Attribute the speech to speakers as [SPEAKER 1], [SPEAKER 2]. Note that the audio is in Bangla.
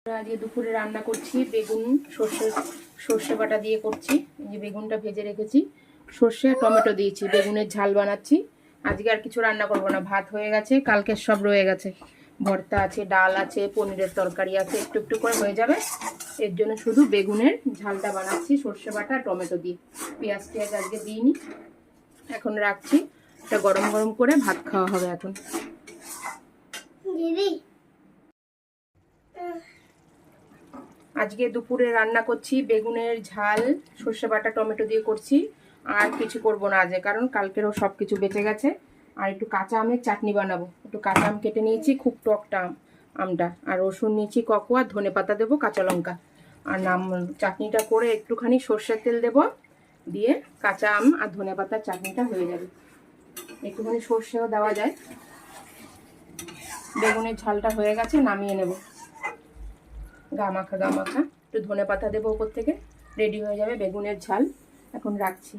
[SPEAKER 1] আজকে দুপুরে রান্না করছি বেগুন সর্ষে বাটা দিয়ে করছি। এই যে বেগুনটা ভেজে রেখেছি, সর্ষে আর টমেটো দিয়েছি, বেগুনের ঝাল বানাচ্ছি। আজকে আর কিছু রান্না করব না, ভাত হয়ে গেছে, কালকের সব রয়ে গেছে, ভর্তা আছে, ডাল আছে, পনিরের তরকারি আছে, একটু একটু করে হয়ে যাবে। এর জন্য শুধু বেগুনের ঝালটা বানাচ্ছি সর্ষে বাটা আর টমেটো দিয়ে, পেঁয়াজ টেয়াজ আজকে দিইনি। এখন রাখছি, এটা গরম গরম করে ভাত খাওয়া হবে এখন। আজকে দুপুরে রান্না করছি বেগুনের ঝাল সর্ষে বাটা টমেটো দিয়ে করছি, আর কিছু করব না আজকে, কারণ কালকেরও সব কিছু বেঁচে গেছে। আর একটু কাঁচা আমের চাটনি বানাবো, একটু কাঁচা আম কেটে নিয়েছি, খুব টকটা আমটা, আর রসুন নিয়েছি ককোয়া, ধনে পাতা দেবো, কাঁচা লঙ্কা, আর চাটনিটা করে একটুখানি সর্ষের তেল দেবো, দিয়ে কাঁচা আম আর ধনে পাতার চাটনিটা হয়ে যাবে। একটুখানি সর্ষেও দেওয়া যায়। বেগুনের ঝালটা হয়ে গেছে, নামিয়ে নেব। গা মাখা একটু ধনে পাতা দেবো উপর থেকে, রেডি হয়ে যাবে বেগুনের ঝাল। এখন রাখছি।